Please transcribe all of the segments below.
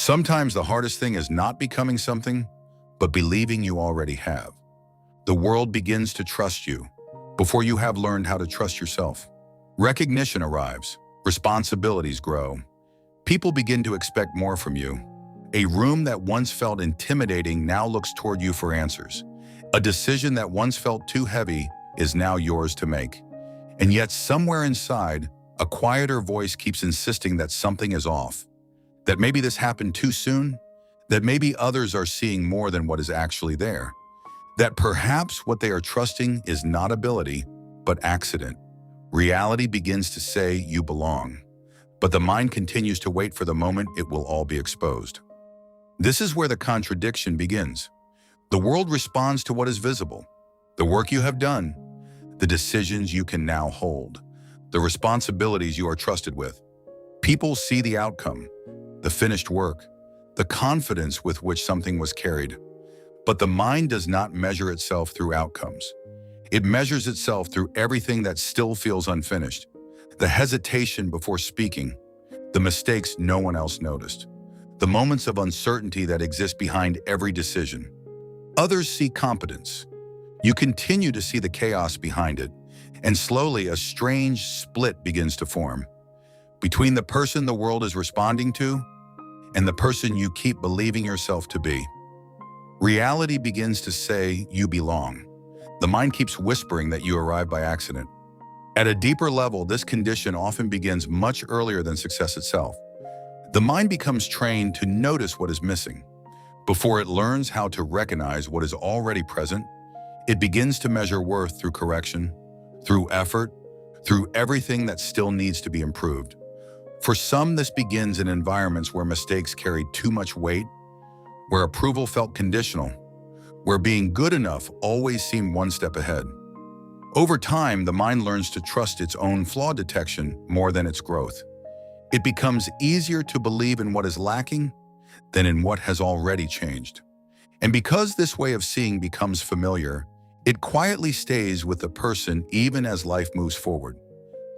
Sometimes the hardest thing is not becoming something, but believing you already have. The world begins to trust you before you have learned how to trust yourself. Recognition arrives, responsibilities grow. People begin to expect more from you. A room that once felt intimidating now looks toward you for answers. A decision that once felt too heavy is now yours to make. And yet somewhere inside, a quieter voice keeps insisting that something is off. That maybe this happened too soon, that maybe others are seeing more than what is actually there, that perhaps what they are trusting is not ability, but accident. Reality begins to say you belong, but the mind continues to wait for the moment it will all be exposed. This is where the contradiction begins. The world responds to what is visible, the work you have done, the decisions you can now hold, the responsibilities you are trusted with. People see the outcome, the finished work, the confidence with which something was carried. But the mind does not measure itself through outcomes. It measures itself through everything that still feels unfinished. The hesitation before speaking, the mistakes no one else noticed, the moments of uncertainty that exist behind every decision. Others see competence. You continue to see the chaos behind it, and slowly a strange split begins to form between the person the world is responding to and the person you keep believing yourself to be. Reality begins to say you belong. The mind keeps whispering that you arrived by accident. At a deeper level, this condition often begins much earlier than success itself. The mind becomes trained to notice what is missing. Before it learns how to recognize what is already present, it begins to measure worth through correction, through effort, through everything that still needs to be improved. For some, this begins in environments where mistakes carried too much weight, where approval felt conditional, where being good enough always seemed one step ahead. Over time, the mind learns to trust its own flaw detection more than its growth. It becomes easier to believe in what is lacking than in what has already changed. And because this way of seeing becomes familiar, it quietly stays with the person even as life moves forward.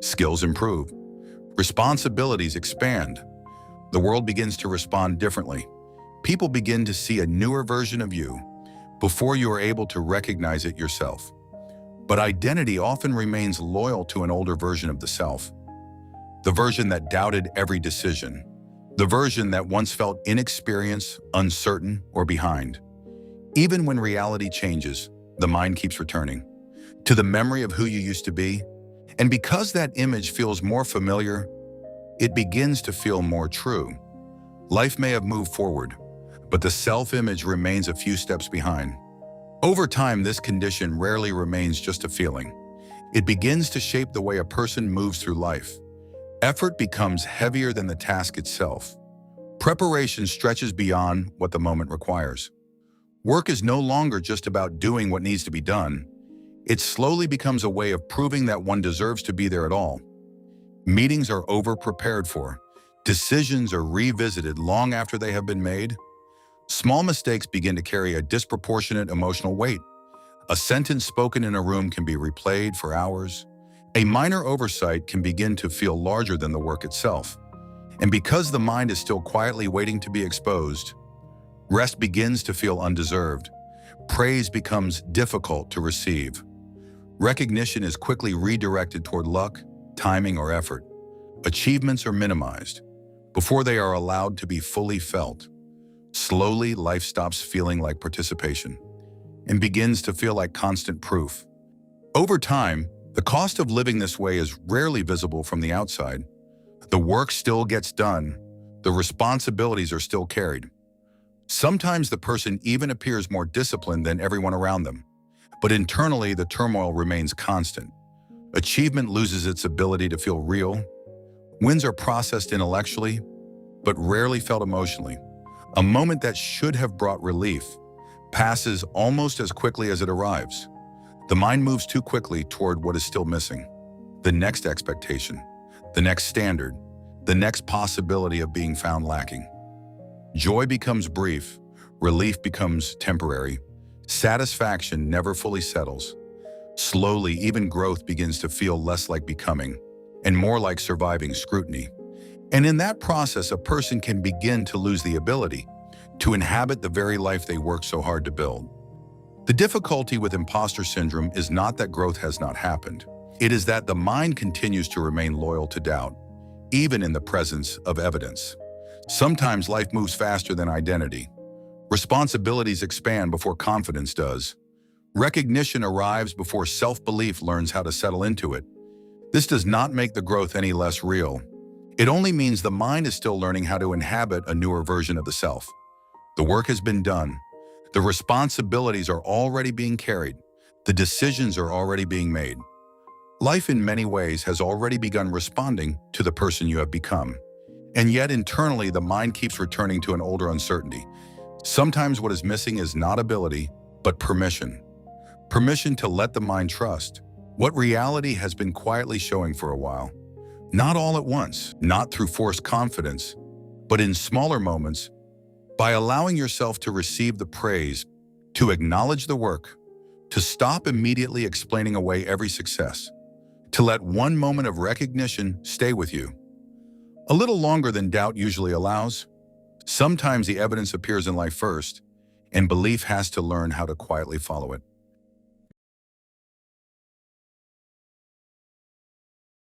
Skills improve. Responsibilities expand. The world begins to respond differently. People begin to see a newer version of you before you are able to recognize it yourself. But identity often remains loyal to an older version of the self. The version that doubted every decision. The version that once felt inexperienced, uncertain, or behind. Even when reality changes, the mind keeps returning to the memory of who you used to be. And because that image feels more familiar, it begins to feel more true. Life may have moved forward, but the self-image remains a few steps behind. Over time, this condition rarely remains just a feeling. It begins to shape the way a person moves through life. Effort becomes heavier than the task itself. Preparation stretches beyond what the moment requires. Work is no longer just about doing what needs to be done. It slowly becomes a way of proving that one deserves to be there at all. Meetings are over-prepared for. Decisions are revisited long after they have been made. Small mistakes begin to carry a disproportionate emotional weight. A sentence spoken in a room can be replayed for hours. A minor oversight can begin to feel larger than the work itself. And because the mind is still quietly waiting to be exposed, rest begins to feel undeserved. Praise becomes difficult to receive. Recognition is quickly redirected toward luck, timing, or effort. Achievements are minimized before they are allowed to be fully felt. Slowly, life stops feeling like participation and begins to feel like constant proof. Over time, the cost of living this way is rarely visible from the outside. The work still gets done. The responsibilities are still carried. Sometimes the person even appears more disciplined than everyone around them. But internally, the turmoil remains constant. Achievement loses its ability to feel real. Wins are processed intellectually, but rarely felt emotionally. A moment that should have brought relief passes almost as quickly as it arrives. The mind moves too quickly toward what is still missing. The next expectation, the next standard, the next possibility of being found lacking. Joy becomes brief, relief becomes temporary. Satisfaction never fully settles. Slowly, even growth begins to feel less like becoming and more like surviving scrutiny. And in that process, a person can begin to lose the ability to inhabit the very life they work so hard to build. The difficulty with imposter syndrome is not that growth has not happened. It is that the mind continues to remain loyal to doubt, even in the presence of evidence. Sometimes life moves faster than identity. Responsibilities expand before confidence does. Recognition arrives before self-belief learns how to settle into it. This does not make the growth any less real. It only means the mind is still learning how to inhabit a newer version of the self. The work has been done. The responsibilities are already being carried. The decisions are already being made. Life in many ways has already begun responding to the person you have become. And yet internally, the mind keeps returning to an older uncertainty. Sometimes what is missing is not ability, but permission. Permission to let the mind trust what reality has been quietly showing for a while. Not all at once, not through forced confidence, but in smaller moments, by allowing yourself to receive the praise, to acknowledge the work, to stop immediately explaining away every success, to let one moment of recognition stay with you. A little longer than doubt usually allows. Sometimes the evidence appears in life first, and belief has to learn how to quietly follow it.